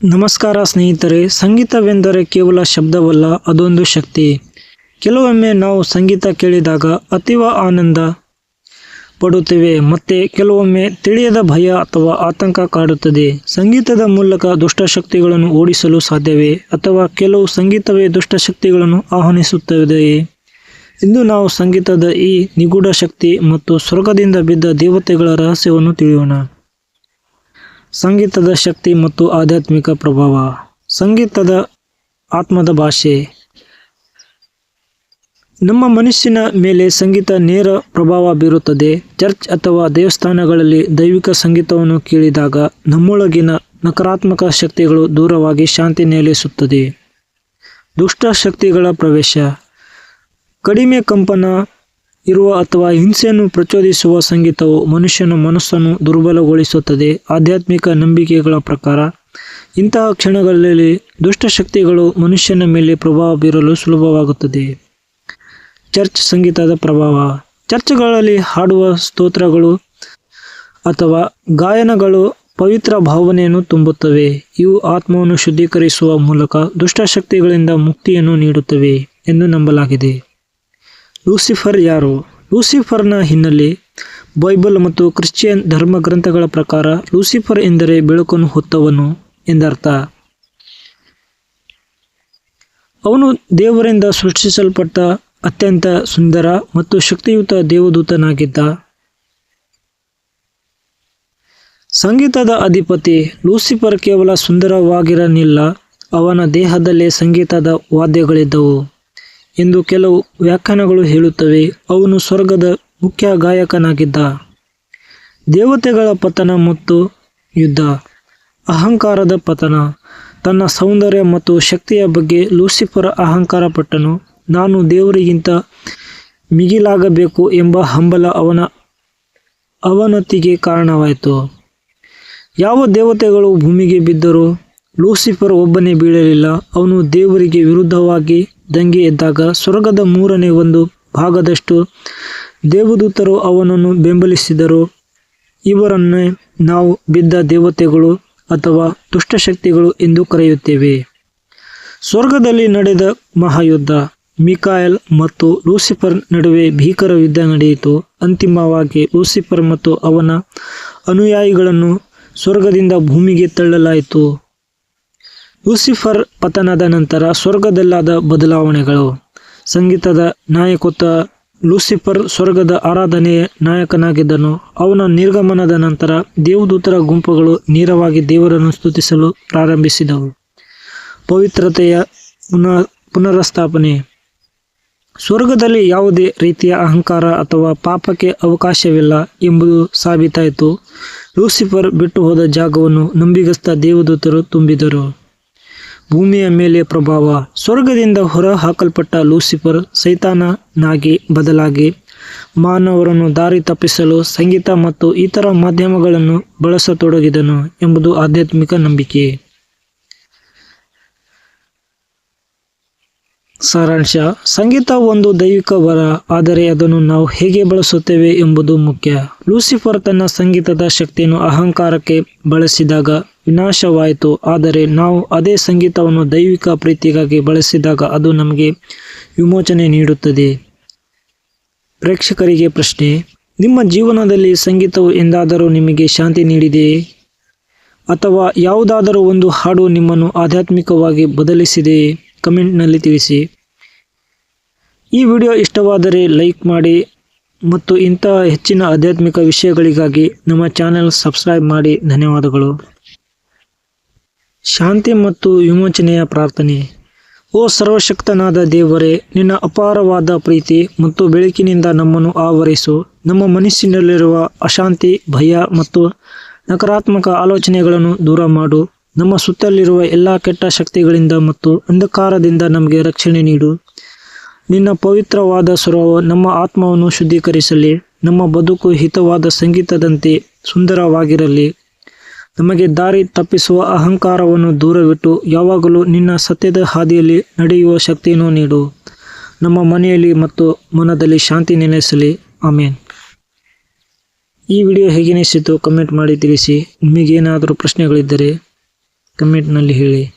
ನಮಸ್ಕಾರ ಸ್ನೇಹಿತರೆ, ಸಂಗೀತವೆಂದರೆ ಕೇವಲ ಶಬ್ದವಲ್ಲ, ಅದೊಂದು ಶಕ್ತಿ. ಕೆಲವೊಮ್ಮೆ ನಾವು ಸಂಗೀತ ಕೇಳಿದಾಗ ಅತೀವ ಆನಂದ ಪಡುತ್ತೇವೆ, ಮತ್ತೆ ಕೆಲವೊಮ್ಮೆ ತಿಳಿಯದ ಭಯ ಅಥವಾ ಆತಂಕ ಕಾಡುತ್ತದೆ. ಸಂಗೀತದ ಮೂಲಕ ದುಷ್ಟಶಕ್ತಿಗಳನ್ನು ಓಡಿಸಲು ಸಾಧ್ಯವೇ, ಅಥವಾ ಕೆಲವು ಸಂಗೀತವೇ ದುಷ್ಟಶಕ್ತಿಗಳನ್ನು ಆಹ್ವಾನಿಸುತ್ತದೆಯೇ? ಇಂದು ನಾವು ಸಂಗೀತದ ಈ ನಿಗೂಢ ಶಕ್ತಿ ಮತ್ತು ಸ್ವರ್ಗದಿಂದ ಬಿದ್ದ ದೇವತೆಗಳ ರಹಸ್ಯವನ್ನು ತಿಳಿಯೋಣ. ಸಂಗೀತದ ಶಕ್ತಿ ಮತ್ತು ಆಧ್ಯಾತ್ಮಿಕ ಪ್ರಭಾವ. ಸಂಗೀತದ ಆತ್ಮದ ಭಾಷೆ. ನಮ್ಮ ಮನಸ್ಸಿನ ಮೇಲೆ ಸಂಗೀತ ನೇರ ಪ್ರಭಾವ ಬೀರುತ್ತದೆ. ಚರ್ಚ್ ಅಥವಾ ದೇವಸ್ಥಾನಗಳಲ್ಲಿ ದೈವಿಕ ಸಂಗೀತವನ್ನು ಕೇಳಿದಾಗ ನಮ್ಮೊಳಗಿನ ನಕಾರಾತ್ಮಕ ಶಕ್ತಿಗಳು ದೂರವಾಗಿ ಶಾಂತಿ ನೆಲೆಸುತ್ತದೆ. ದುಷ್ಟ ಶಕ್ತಿಗಳ ಪ್ರವೇಶ. ಕಡಿಮೆ ಕಂಪನ ಇರುವ ಅಥವಾ ಹಿಂಸೆಯನ್ನು ಪ್ರಚೋದಿಸುವ ಸಂಗೀತವು ಮನುಷ್ಯನ ಮನಸ್ಸನ್ನು ದುರ್ಬಲಗೊಳಿಸುತ್ತದೆ. ಆಧ್ಯಾತ್ಮಿಕ ನಂಬಿಕೆಗಳ ಪ್ರಕಾರ ಇಂತಹ ಕ್ಷಣಗಳಲ್ಲಿ ದುಷ್ಟಶಕ್ತಿಗಳು ಮನುಷ್ಯನ ಮೇಲೆ ಪ್ರಭಾವ ಬೀರಲು ಸುಲಭವಾಗುತ್ತದೆ. ಚರ್ಚ್ ಸಂಗೀತದ ಪ್ರಭಾವ. ಚರ್ಚ್ಗಳಲ್ಲಿ ಹಾಡುವ ಸ್ತೋತ್ರಗಳು ಅಥವಾ ಗಾಯನಗಳು ಪವಿತ್ರ ಭಾವನೆಯನ್ನು ತುಂಬುತ್ತವೆ. ಇವು ಆತ್ಮವನ್ನು ಶುದ್ಧೀಕರಿಸುವ ಮೂಲಕ ದುಷ್ಟಶಕ್ತಿಗಳಿಂದ ಮುಕ್ತಿಯನ್ನು ನೀಡುತ್ತವೆ ಎಂದು ನಂಬಲಾಗಿದೆ. ಲೂಸಿಫರ್ ಯಾರು? ಲೂಸಿಫರ್ನ ಹಿನ್ನೆಲೆ. ಬೈಬಲ್ ಮತ್ತು ಕ್ರಿಶ್ಚಿಯನ್ ಧರ್ಮಗ್ರಂಥಗಳ ಪ್ರಕಾರ ಲೂಸಿಫರ್ ಎಂದರೆ ಬೆಳಕನ್ನು ಹೊತ್ತವನು ಎಂದರ್ಥ. ಅವನು ದೇವರಿಂದ ಸೃಷ್ಟಿಸಲ್ಪಟ್ಟ ಅತ್ಯಂತ ಸುಂದರ ಮತ್ತು ಶಕ್ತಿಯುತ ದೇವದೂತನಾಗಿದ್ದ. ಸಂಗೀತದ ಅಧಿಪತಿ. ಲೂಸಿಫರ್ ಕೇವಲ ಸುಂದರವಾಗಿರಲಿಲ್ಲ, ಅವನ ದೇಹದಲ್ಲೇ ಸಂಗೀತದ ವಾದ್ಯಗಳಿದ್ದವು ಎಂದು ಕೆಲವು ವ್ಯಾಖ್ಯಾನಗಳು ಹೇಳುತ್ತವೆ. ಅವನು ಸ್ವರ್ಗದ ಮುಖ್ಯ ಗಾಯಕನಾಗಿದ್ದ. ದೇವತೆಗಳ ಪತನ ಮತ್ತು ಯುದ್ಧ. ಅಹಂಕಾರದ ಪತನ. ತನ್ನ ಸೌಂದರ್ಯ ಮತ್ತು ಶಕ್ತಿಯ ಬಗ್ಗೆ ಲೂಸಿಫರ್ ಅಹಂಕಾರ ಪಟ್ಟನು. ನಾನು ದೇವರಿಗಿಂತ ಮಿಗಿಲಾಗಬೇಕು ಎಂಬ ಹಂಬಲ ಅವನ ಅವನತಿಗೆ ಕಾರಣವಾಯಿತು. ಯಾವ ದೇವತೆಗಳು ಭೂಮಿಗೆ ಬಿದ್ದರೂ ಲೂಸಿಫರ್ ಒಬ್ಬನೇ ಬೀಳಲಿಲ್ಲ. ಅವನು ದೇವರಿಗೆ ವಿರುದ್ಧವಾಗಿ ದಂಗೆ ಎದ್ದಾಗ ಸ್ವರ್ಗದ 1/3 ದೇವದೂತರು ಅವನನ್ನು ಬೆಂಬಲಿಸಿದರು. ಇವರನ್ನೇ ನಾವು ಬಿದ್ದ ದೇವತೆಗಳು ಅಥವಾ ದುಷ್ಟಶಕ್ತಿಗಳು ಎಂದು ಕರೆಯುತ್ತೇವೆ. ಸ್ವರ್ಗದಲ್ಲಿ ನಡೆದ ಮಹಾಯುದ್ಧ. ಮಿಕಾಯಲ್ ಮತ್ತು ಲೂಸಿಫರ್ ನಡುವೆ ಭೀಕರ ಯುದ್ಧ ನಡೆಯಿತು. ಅಂತಿಮವಾಗಿ ಲೂಸಿಫರ್ ಮತ್ತು ಅವನ ಅನುಯಾಯಿಗಳನ್ನು ಸ್ವರ್ಗದಿಂದ ಭೂಮಿಗೆ ತಳ್ಳಲಾಯಿತು. ಲೂಸಿಫರ್ ಪತನದ ನಂತರ ಸ್ವರ್ಗದಲ್ಲಾದ ಬದಲಾವಣೆಗಳು. ಸಂಗೀತದ ನಾಯಕತ್ವ. ಲೂಸಿಫರ್ ಸ್ವರ್ಗದ ಆರಾಧನೆಯ ನಾಯಕನಾಗಿದ್ದನು. ಅವನ ನಿರ್ಗಮನದ ನಂತರ ದೇವದೂತರ ಗುಂಪುಗಳು ನೇರವಾಗಿ ದೇವರನ್ನು ಸ್ತುತಿಸಲು ಪ್ರಾರಂಭಿಸಿದವು. ಪವಿತ್ರತೆಯ ಪುನರಸ್ಥಾಪನೆ. ಸ್ವರ್ಗದಲ್ಲಿ ಯಾವುದೇ ರೀತಿಯ ಅಹಂಕಾರ ಅಥವಾ ಪಾಪಕ್ಕೆ ಅವಕಾಶವಿಲ್ಲ ಎಂಬುದು ಸಾಬೀತಾಯಿತು. ಲೂಸಿಫರ್ ಬಿಟ್ಟು ಹೋದ ಜಾಗವನ್ನು ನಂಬಿಗಸ್ತ ದೇವದೂತರು ತುಂಬಿದರು. ಭೂಮಿಯ ಮೇಲೆ ಪ್ರಭಾವ. ಸ್ವರ್ಗದಿಂದ ಹೊರ ಹಾಕಲ್ಪಟ್ಟ ಲೂಸಿಫರ್ ಸೈತಾನನಾಗಿ ಬದಲಾಗಿ ಮಾನವರನ್ನು ದಾರಿ ತಪ್ಪಿಸಲು ಸಂಗೀತ ಮತ್ತು ಇತರ ಮಾಧ್ಯಮಗಳನ್ನು ಬಳಸತೊಡಗಿದನು ಎಂಬುದು ಆಧ್ಯಾತ್ಮಿಕ ನಂಬಿಕೆ. ಸಾರಾಂಶ. ಸಂಗೀತ ಒಂದು ದೈವಿಕ ವರ, ಆದರೆ ಅದನ್ನು ನಾವು ಹೇಗೆ ಬಳಸುತ್ತೇವೆ ಎಂಬುದು ಮುಖ್ಯ. ಲೂಸಿಫರ್ ತನ್ನ ಸಂಗೀತದ ಶಕ್ತಿಯನ್ನು ಅಹಂಕಾರಕ್ಕೆ ಬಳಸಿದಾಗ ವಿನಾಶವಾಯಿತು, ಆದರೆ ನಾವು ಅದೇ ಸಂಗೀತವನ್ನು ದೈವಿಕ ಪ್ರೀತಿಗಾಗಿ ಬಳಸಿದಾಗ ಅದು ನಮಗೆ ವಿಮೋಚನೆ ನೀಡುತ್ತದೆ. ಪ್ರೇಕ್ಷಕರಿಗೆ ಪ್ರಶ್ನೆ. ನಿಮ್ಮ ಜೀವನದಲ್ಲಿ ಸಂಗೀತವು ಎಂದಾದರೂ ನಿಮಗೆ ಶಾಂತಿ ನೀಡಿದೆಯೇ? ಅಥವಾ ಯಾವುದಾದರೂ ಒಂದು ಹಾಡು ನಿಮ್ಮನ್ನು ಆಧ್ಯಾತ್ಮಿಕವಾಗಿ ಬದಲಿಸಿದೆಯೇ? ಕಮೆಂಟ್ನಲ್ಲಿ ತಿಳಿಸಿ. ಈ ವಿಡಿಯೋ ಇಷ್ಟವಾದರೆ ಲೈಕ್ ಮಾಡಿ ಮತ್ತು ಇಂತಹ ಹೆಚ್ಚಿನ ಆಧ್ಯಾತ್ಮಿಕ ವಿಷಯಗಳಿಗಾಗಿ ನಮ್ಮ ಚಾನೆಲ್ ಸಬ್ಸ್ಕ್ರೈಬ್ ಮಾಡಿ. ಧನ್ಯವಾದಗಳು. ಶಾಂತಿ ಮತ್ತು ವಿಮೋಚನೆಯ ಪ್ರಾರ್ಥನೆ. ಓ ಸರ್ವಶಕ್ತನಾದ ದೇವರೇ, ನಿನ್ನ ಅಪಾರವಾದ ಪ್ರೀತಿ ಮತ್ತು ಬೆಳಕಿನಿಂದ ನಮ್ಮನ್ನು ಆವರಿಸು. ನಮ್ಮ ಮನಸ್ಸಿನಲ್ಲಿರುವ ಅಶಾಂತಿ, ಭಯ ಮತ್ತು ನಕಾರಾತ್ಮಕ ಆಲೋಚನೆಗಳನ್ನು ದೂರ ಮಾಡು. ನಮ್ಮ ಸುತ್ತಲಿರುವ ಎಲ್ಲ ಕೆಟ್ಟ ಶಕ್ತಿಗಳಿಂದ ಮತ್ತು ಅಂಧಕಾರದಿಂದ ನಮಗೆ ರಕ್ಷಣೆ ನೀಡು. ನಿನ್ನ ಪವಿತ್ರವಾದ ಸ್ವರವು ನಮ್ಮ ಆತ್ಮವನ್ನು ಶುದ್ಧೀಕರಿಸಲಿ. ನಮ್ಮ ಬದುಕು ಹಿತವಾದ ಸಂಗೀತದಂತೆ ಸುಂದರವಾಗಿರಲಿ. ನಮಗೆ ದಾರಿ ತಪ್ಪಿಸುವ ಅಹಂಕಾರವನ್ನು ದೂರವಿಟ್ಟು ಯಾವಾಗಲೂ ನಿನ್ನ ಸತ್ಯದ ಹಾದಿಯಲ್ಲಿ ನಡೆಯುವ ಶಕ್ತಿಯನ್ನು ನೀಡು. ನಮ್ಮ ಮನೆಯಲ್ಲಿ ಮತ್ತು ಮನದಲ್ಲಿ ಶಾಂತಿ ನೆಲೆಸಲಿ. ಆಮೇನ್. ಈ ವಿಡಿಯೋ ಹೇಗೆ ಅನಿಸಿತು ಕಮೆಂಟ್ ಮಾಡಿ ತಿಳಿಸಿ. ನಿಮಗೇನಾದರೂ ಪ್ರಶ್ನೆಗಳಿದ್ದರೆ ಕಮೆಂಟ್ನಲ್ಲಿ ಹೇಳಿ.